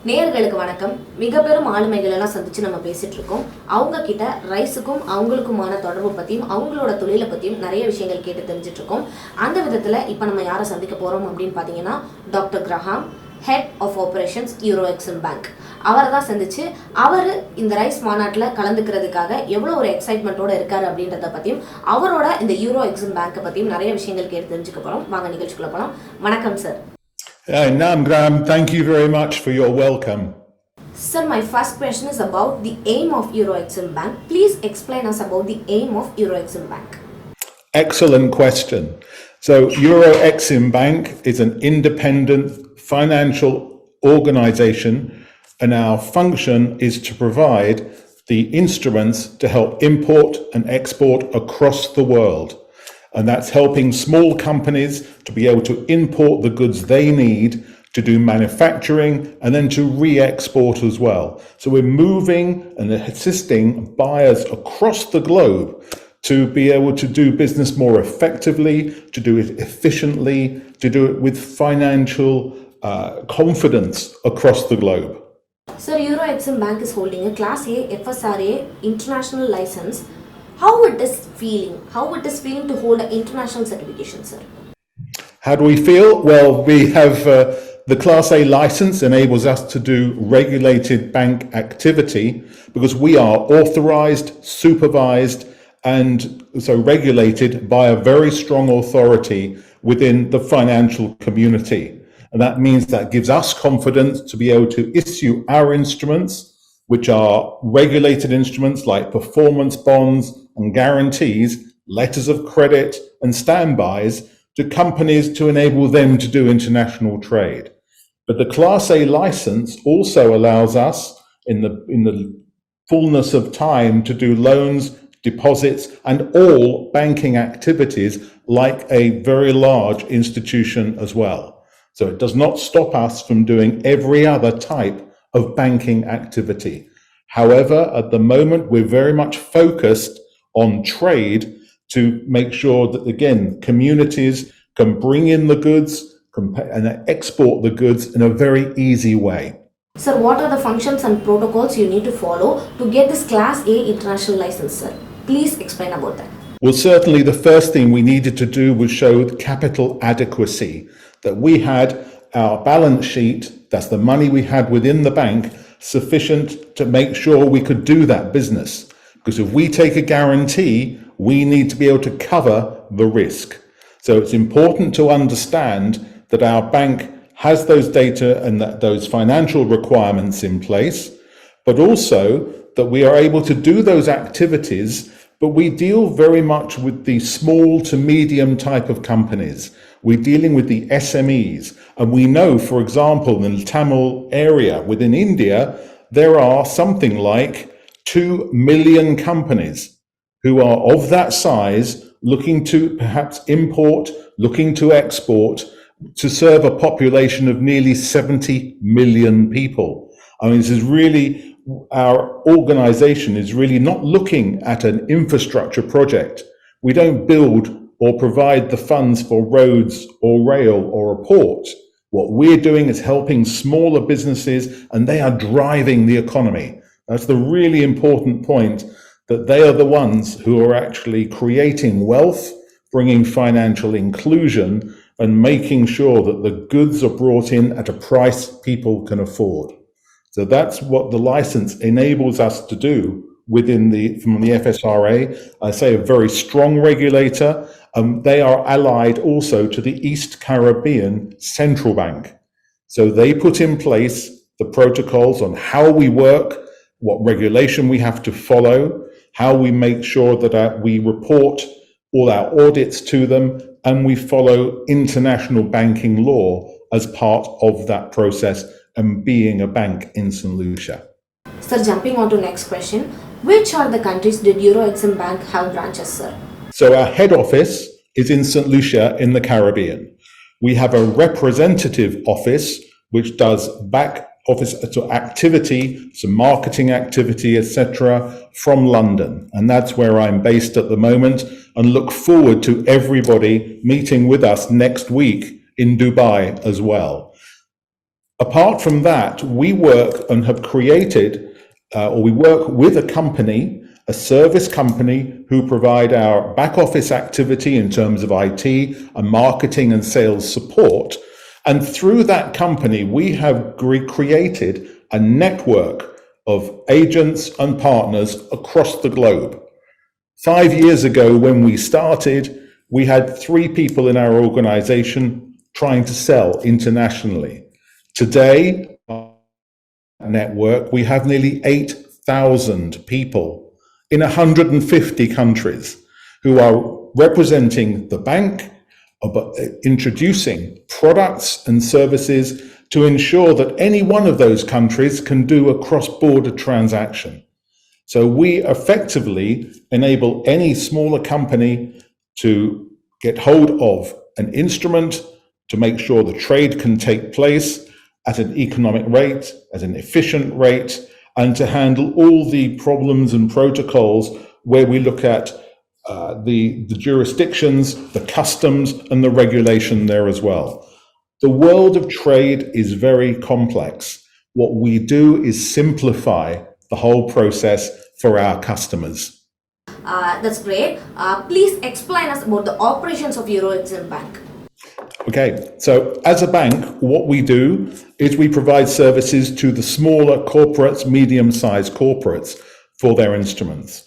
நேயர்களுக்கு வணக்கம். மிகப்பெரும் ஆளுமைகள் எல்லாம் சந்திச்சு நம்ம பேசிட்டு இருக்கோம். அவங்க கிட்ட ரைஸுக்கும் அவங்களுக்குமான தொடர்பு பத்தியும் அவங்களோட தொழிலை பத்தியும் நிறைய விஷயங்கள் கேட்டு தெரிஞ்சிட்டு இருக்கோம். அந்த விதத்துல இப்ப நம்ம யாரை சந்திக்க போறோம் அப்படின்னு பாத்தீங்கன்னா doctor Graham, head of operations Euro Exim bank. அவரை தான் சந்திச்சு அவர் இந்த ரைஸ் மாநாட்டில் கலந்துக்கிறதுக்காக எவ்வளோ ஒரு எக்ஸைட்மெண்ட்டோட இருக்காரு அப்படின்றத பற்றியும் அவரோட இந்த யூரோ எக்ஸிம் பேங்கை பற்றியும் நிறைய விஷயங்கள் கேட்டு தெரிஞ்சுக்க போகிறோம். வாங்க நிகழ்ச்சிக்குள்ள போகலாம். வணக்கம் sir. Naam Graham, thank you very much for your welcome. Sir, my first question is about the aim of Euro Exim Bank. Please explain us about the aim of Euro Exim Bank. Excellent question. So Euro Exim Bank is an independent financial organization, and our function is to provide the instruments to help import and export across the world. And that's helping small companies to be able to import the goods they need to do manufacturing and then to re-export as well. So we're moving and assisting buyers across the globe to be able to do business more effectively, to do it efficiently, to do it with financial confidence across the globe. Sir, Euro Exim Bank is holding a Class A FSRA international license. How it is feeling? How it is feeling to hold an international certification, sir? How do we feel? Well, we have the Class A license enables us to do regulated bank activity because we are authorized, supervised, and so regulated by a very strong authority within the financial community. And that means that gives us confidence to be able to issue our instruments, which are regulated instruments like performance bonds and guarantees, letters of credit and standbys to companies to enable them to do international trade. But the Class A license also allows us in the fullness of time to do loans, deposits and all banking activities like a very large institution as well. So it does not stop us from doing every other type of banking activity. However, at the moment, we're very much focused on trade to make sure that, again, communities can bring in the goods and export the goods in a very easy way. Sir, what are the functions and protocols you need to follow to get this Class A international license, sir? Please explain about that. Well, certainly the first thing we needed to do was show capital adequacy, that we had our balance sheet, that's the money we had within the bank, sufficient to make sure we could do that business. Because if we take a guarantee, we need to be able to cover the risk. So it's important to understand that our bank has those data and those financial requirements in place, but also that we are able to do those activities, but we deal very much with the small to medium type of companies. We're dealing with the SMEs. And we know, for example, in the Tamil area within India, there are something like 2 million companies who are of that size, looking to perhaps import, looking to export, to serve a population of nearly 70 million people. I mean, this is really, our organization is really not looking at an infrastructure project. We don't build or provide the funds for roads or rail or a port. What we're doing is helping smaller businesses, and they are driving the economy. That's the really important point, that they are the ones who are actually creating wealth, bringing financial inclusion, and making sure that the goods are brought in at a price people can afford. So that's what the license enables us to do from the FSRA. I say a very strong regulator. They are allied also to the East Caribbean Central Bank. So they put in place the protocols on how we work, what regulation we have to follow, how we make sure that we report all our audits to them, and we follow international banking law as part of that process and being a bank in St. Lucia. Sir, jumping on to next question, which are the countries did Euro Exim Bank have branches, sir? So our head office is in St. Lucia in the Caribbean. We have a representative office which does back office activity, some marketing activity, etc., from London. And that's where I'm based at the moment, and look forward to everybody meeting with us next week in Dubai as well. Apart from that, we work and have created, or we work with a company, a service company, who provide our back office activity in terms of IT and marketing and sales support. And through that company, we have created a network of agents and partners across the globe. 5 years ago, when we started, we had 3 people in our organization trying to sell internationally. Today, our network, we have nearly 8,000 people in 150 countries who are representing the bank, introducing products and services to ensure that any one of those countries can do a cross-border transaction. So we effectively enable any smaller company to get hold of an instrument to make sure the trade can take place at an economic rate, at an efficient rate, and to handle all the problems and protocols where we look at the jurisdictions, the customs, and the regulation there as well. The world of trade is very complex. What we do is simplify the whole process for our customers. That's great. Please explain us about the operations of EuroExim Bank. Okay, so as a bank, what we do is we provide services to the smaller corporates, medium-sized corporates for their instruments.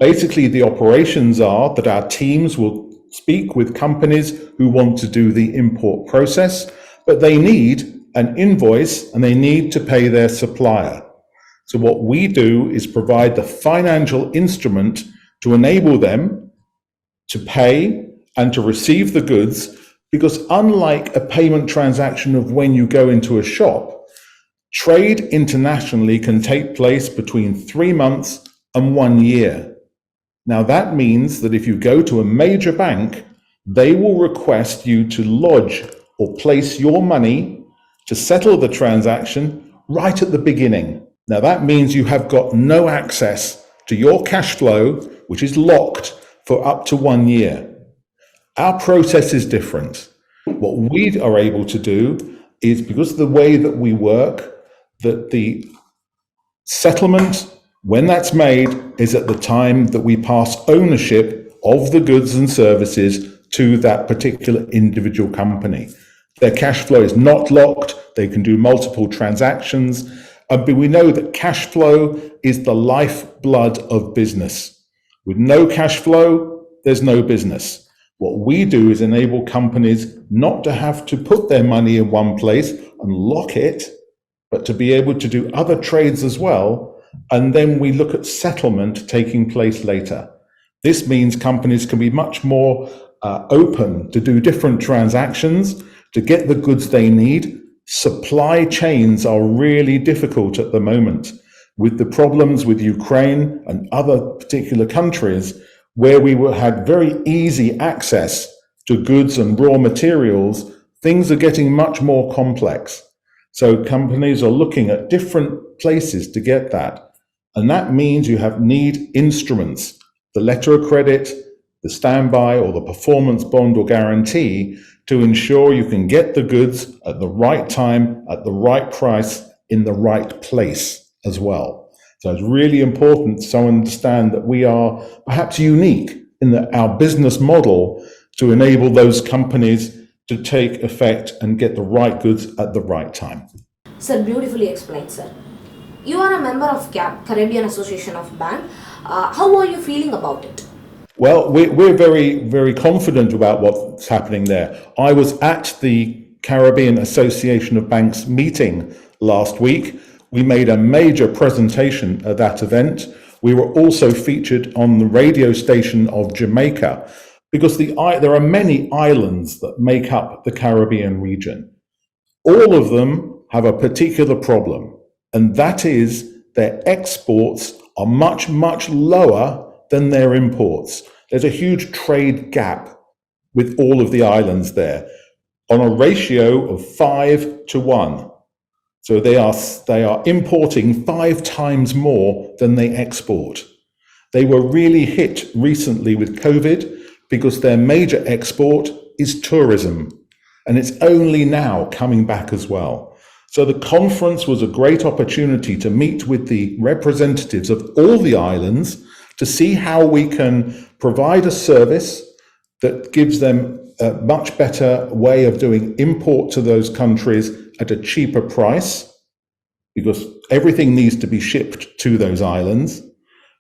Basically, the operations are that our teams will speak with companies who want to do the import process, but they need an invoice and they need to pay their supplier. So what we do is provide the financial instrument to enable them to pay and to receive the goods, because unlike a payment transaction of when you go into a shop, trade internationally can take place between 3 months and 1 year. Now that means that if you go to a major bank, they will request you to lodge or place your money to settle the transaction right at the beginning. Now that means you have got no access to your cash flow, which is locked for up to 1 year. Our process is different. What we are able to do is, because of the way that we work, that the settlement, when that's made, is at the time that we pass ownership of the goods and services to that particular individual company. Their cash flow is not locked. They can do multiple transactions. But we know that cash flow is the lifeblood of business. With no cash flow, there's no business. What we do is enable companies not to have to put their money in one place and lock it, but to be able to do other trades as well. And then we look at settlement taking place later. This means companies can be much more open to do different transactions, to get the goods they need. Supply chains are really difficult at the moment with the problems with Ukraine and other particular countries, where we had very easy access to goods and raw materials. Things are getting much more complex. So companies are looking at different places to get that. And that means you need instruments, the letter of credit, the standby, or the performance bond or guarantee, to ensure you can get the goods at the right time, at the right price, in the right place as well. So it's really important to understand that we are perhaps unique in our business model to enable those companies to take effect and get the right goods at the right time. Sir, beautifully explained, sir. You are a member of CAB, Caribbean Association of Bank. How are you feeling about it? Well, we're very, very confident about what's happening there. I was at the Caribbean Association of Banks meeting last week. We made a major presentation at that event. We were also featured on the radio station of Jamaica, because there are many islands that make up the Caribbean region. All of them have a particular problem, and that is their exports are much, much lower than their imports. There's a huge trade gap with all of the islands there on a ratio of 5 to 1. So they are importing 5 times more than they export. They were really hit recently with COVID because their major export is tourism, and it's only now coming back as well. So the conference was a great opportunity to meet with the representatives of all the islands to see how we can provide a service that gives them a much better way of doing import to those countries at a cheaper price, because everything needs to be shipped to those islands,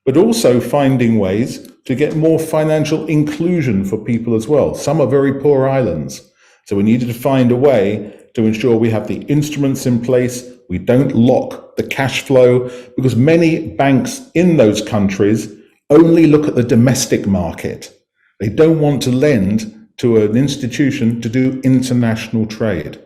but also finding ways to get more financial inclusion for people as well. Some are very poor islands, so we needed to find a way to ensure we have the instruments in place, we don't lock the cash flow, because many banks in those countries only look at the domestic market. They don't want to lend to an institution to do international trade.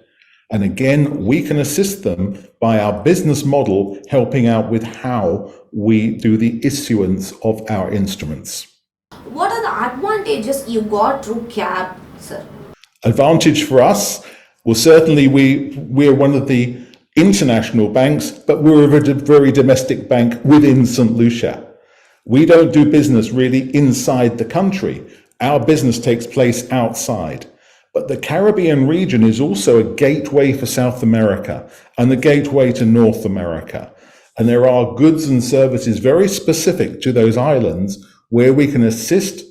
And again, we can assist them by our business model, helping out with how we do the issuance of our instruments. What are the advantages you got through CAB, sir? Advantage for us, well, certainly we're one of the international banks, but we're a very domestic bank within St. Lucia. We don't do business really inside the country. Our business takes place outside. But the Caribbean region is also a gateway for South America and the gateway to North America. And there are goods and services very specific to those islands where we can assist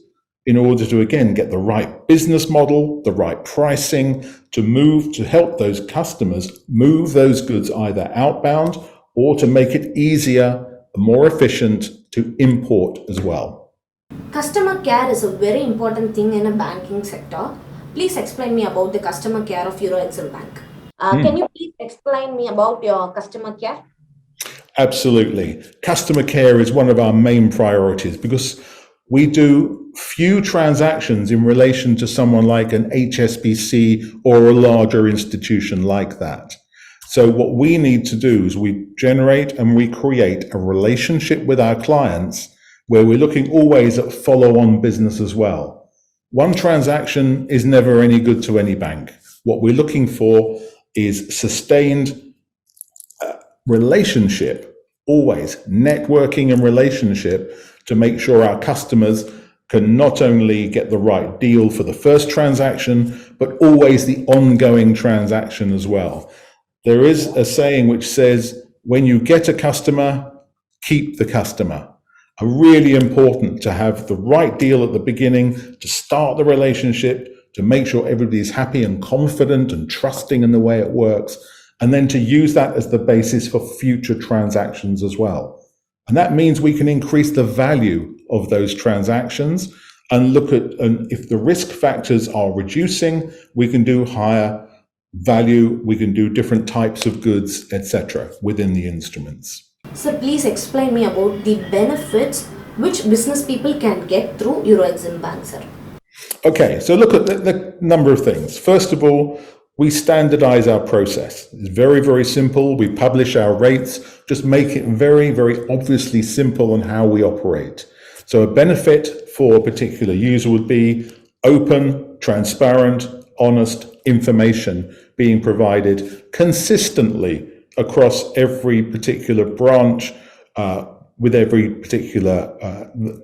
in order to, again, get the right business model, the right pricing, to help those customers move those goods either outbound or to make it easier, more efficient to import as well. Customer care is a very important thing in a banking sector. Please explain me about the customer care of Euro Exim Bank. Can you please explain me about your customer care? Absolutely. Customer care is one of our main priorities because we do few transactions in relation to someone like an HSBC or a larger institution like that. So what we need to do is we generate and we create a relationship with our clients where we're looking always at follow-on business as well. One transaction is never any good to any bank. What we're looking for is sustained relationship, always networking and relationship to make sure our customers can not only get the right deal for the first transaction, but always the ongoing transaction as well. There is a saying which says, when you get a customer, keep the customer. Really important to have the right deal at the beginning, to start the relationship, to make sure everybody's happy and confident and trusting in the way it works, and then to use that as the basis for future transactions as well. And that means we can increase the value of those transactions and look at, and if the risk factors are reducing, we can do higher value, we can do different types of goods, etc. within the instruments. Sir, please explain me about the benefits which business people can get through Euro Exim Bank, sir. Okay, so look at the number of things. First of all, we standardize our process. It's very, very simple. We publish our rates, just make it very, very obviously simple on how we operate. So a benefit for a particular user would be open, transparent, honest information being provided consistently across every particular branch, with every particular,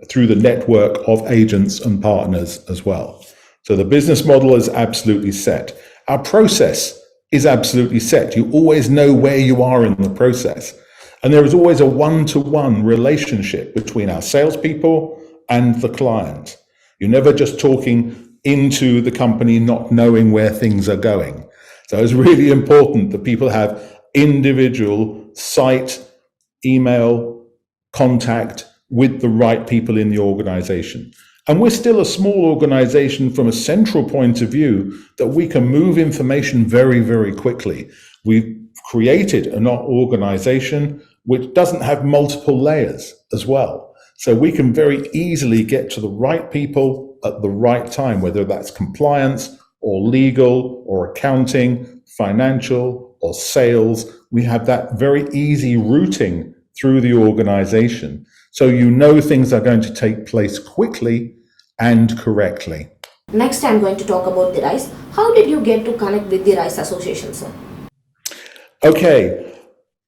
through the network of agents and partners as well. So the business model is absolutely set. Our process is absolutely set. You always know where you are in the process. And there is always a one-to-one relationship between our salespeople and the client. You're never just talking into the company, not knowing where things are going. So it's really important that people have individual site, email, contact with the right people in the organization. And we're still a small organization from a central point of view that we can move information very, very quickly. We've created an organization which doesn't have multiple layers as well. So we can very easily get to the right people at the right time, whether that's compliance or legal or accounting, financial or sales. We have that very easy routing through the organization. So you know things are going to take place quickly and correctly. Next, I'm going to talk about the RISE. How did you get to connect with the RISE Association, sir? Okay,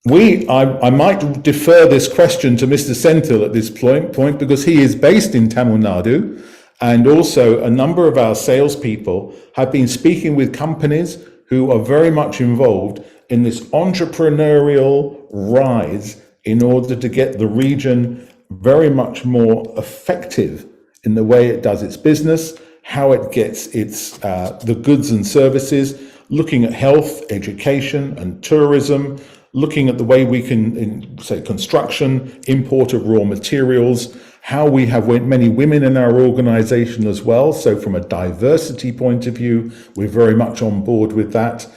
I might defer this question to Mr. Senthil at this point because he is based in Tamil Nadu, and also a number of our salespeople have been speaking with companies who are very much involved in this entrepreneurial rise in order to get the region very much more effective in the way it does its business, how it gets its the goods and services, looking at health, education, and tourism, looking at the way we can, in, say, construction, import of raw materials, how we have many women in our organization as well. So from a diversity point of view, we're very much on board with that.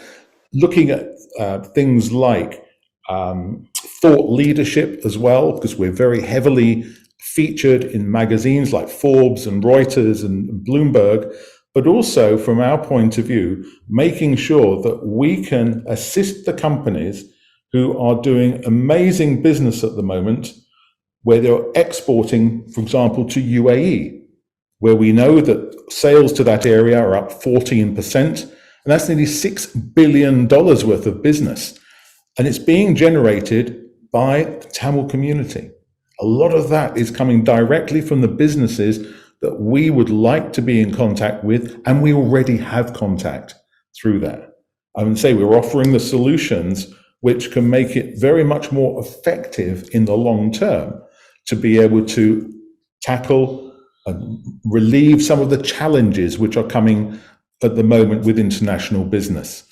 Looking at things like thought leadership as well, because we're very heavily featured in magazines like Forbes and Reuters and Bloomberg, but also from our point of view, making sure that we can assist the companies who are doing amazing business at the moment, where they're exporting, for example, to UAE, where we know that sales to that area are up 14%, and that's nearly $6 billion worth of business. And it's being generated by the Tamil community. A lot of that is coming directly from the businesses that we would like to be in contact with, and we already have contact through that. I would say we're offering the solutions which can make it very much more effective in the long term to be able to tackle and relieve some of the challenges which are coming at the moment with international business.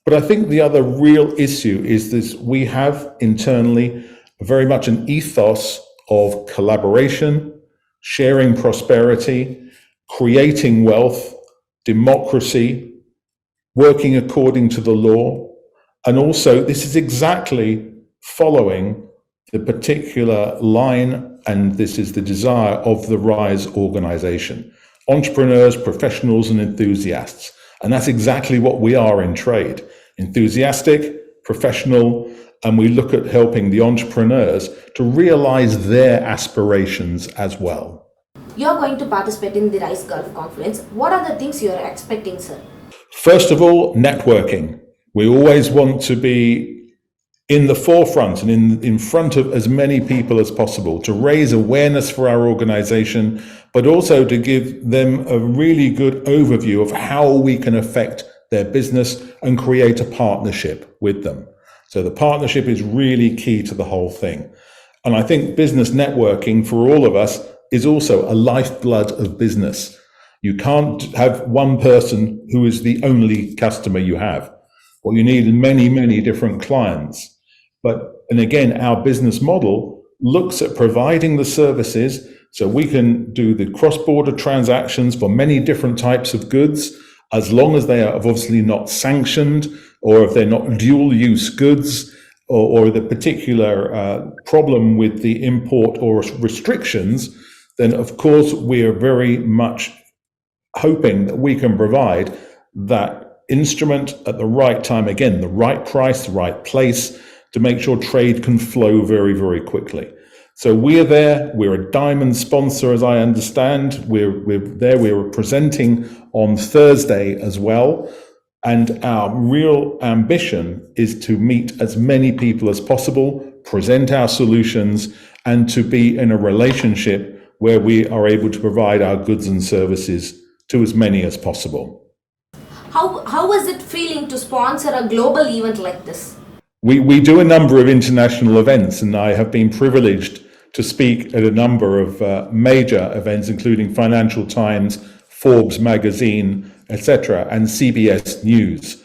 But I think the other real issue is this: we have internally very much an ethos of collaboration, sharing prosperity, creating wealth, democracy, working according to the law. And also, this is exactly following the particular line, and this is the desire of the RISE organization: entrepreneurs, professionals, and enthusiasts. And that's exactly what we are in trade: enthusiastic, professional, and we look at helping the entrepreneurs to realize their aspirations as well. You're going to participate in the RISE Gulf Conference. What are the things you're expecting, sir? First of all, networking. We always want to be in the forefront and in front of as many people as possible to raise awareness for our organization, but also to give them a really good overview of how we can affect their business and create a partnership with them. So the partnership is really key to the whole thing. And I think business networking for all of us is also a lifeblood of business. You can't have one person who is the only customer you have. Well, you need many, many different clients. And again, our business model looks at providing the services so we can do the cross-border transactions for many different types of goods, as long as they are obviously not sanctioned, or if they're not dual-use goods, or the particular problem with the import or restrictions, then of course we are very much hoping that we can provide that instrument at the right time, again, the right price, the right place, to make sure trade can flow very, very quickly. So we're there, we're a diamond sponsor, as I understand. We're there, we're presenting on Thursday as well. And our real ambition is to meet as many people as possible, present our solutions, and to be in a relationship where we are able to provide our goods and services to as many as possible. How was it feeling to sponsor a global event like this? We do a number of international events, and I have been privileged to speak at a number of major events, including Financial Times, Forbes magazine, etc., and CBS News.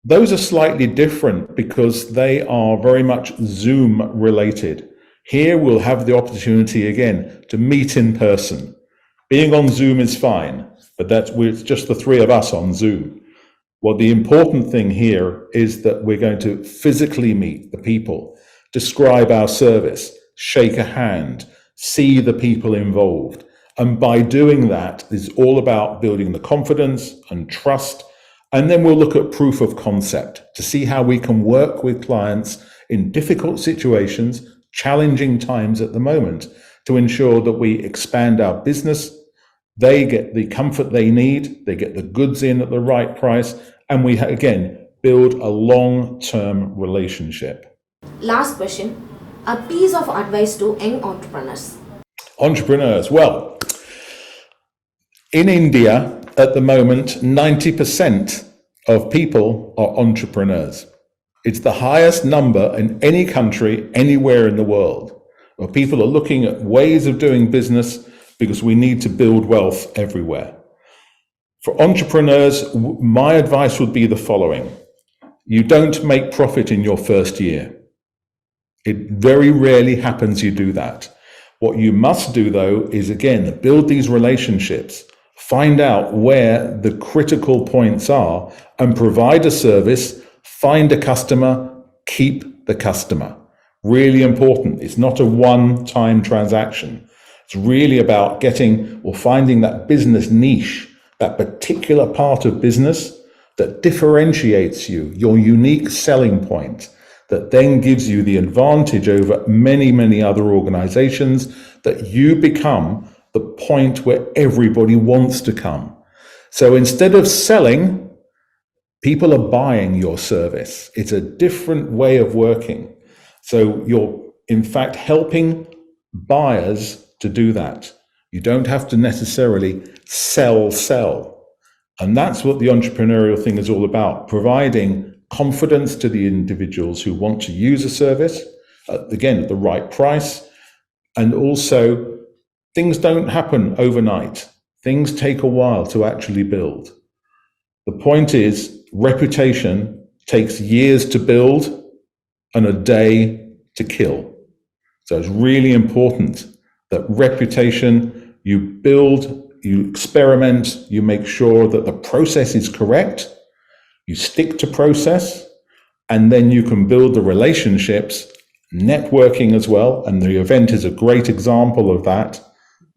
Those are slightly different because they are very much Zoom related. Here we'll have the opportunity again to meet in person. Being on Zoom is fine, but it's just the three of us on Zoom. Well, the important thing here is that we're going to physically meet the people, describe our service, shake a hand, see the people involved. And by doing that, it's all about building the confidence and trust. And then we'll look at proof of concept to see how we can work with clients in difficult situations, challenging times at the moment, to ensure that we expand our business. They get the comfort they need, they get the goods in at the right price, and we again build a long-term relationship. Last question, a piece of advice to young entrepreneurs. Entrepreneurs, well, in India at the moment, 90% of people are entrepreneurs. It's the highest number in any country, anywhere in the world, where people are looking at ways of doing business because we need to build wealth everywhere. For entrepreneurs, my advice would be the following. You don't make profit in your first year. It very rarely happens you do that. What you must do, though, is, again, build these relationships, find out where the critical points are, and provide a service, find a customer, keep the customer. Really important. It's not a one-time transaction. It's really about getting or finding that business niche, that particular part of business that differentiates you, your unique selling point, that then gives you the advantage over many, many other organizations, that you become the point where everybody wants to come. So instead of selling, people are buying your service. It's a different way of working. So you're, in fact, helping buyers to do that. You don't have to necessarily sell. And that's what the entrepreneurial thing is all about, providing confidence to the individuals who want to use a service, again, at the right price. And also, things don't happen overnight. Things take a while to actually build. The point is, reputation takes years to build and a day to kill. So it's really important that reputation, you build, you experiment, you make sure that the process is correct, you stick to process, and then you can build the relationships, networking as well. And the event is a great example of that.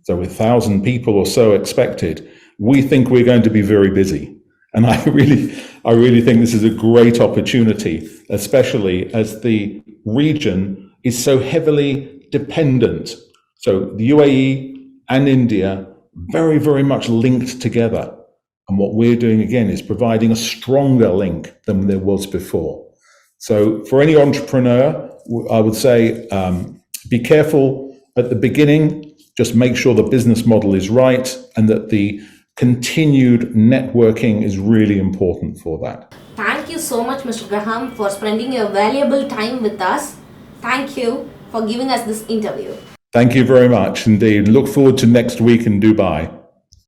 So with 1,000 people or so expected, we think we're going to be very busy. And I really think this is a great opportunity, especially as the region is so heavily dependent. So the UAE and India, very, very much linked together. And what we're doing, again, is providing a stronger link than there was before. So for any entrepreneur, I would say, be careful at the beginning, just make sure the business model is right and that the continued networking is really important for that. Thank you so much, Mr. Graham, for spending your valuable time with us. Thank you for giving us this interview. Thank you very much indeed. Look forward to next week in Dubai.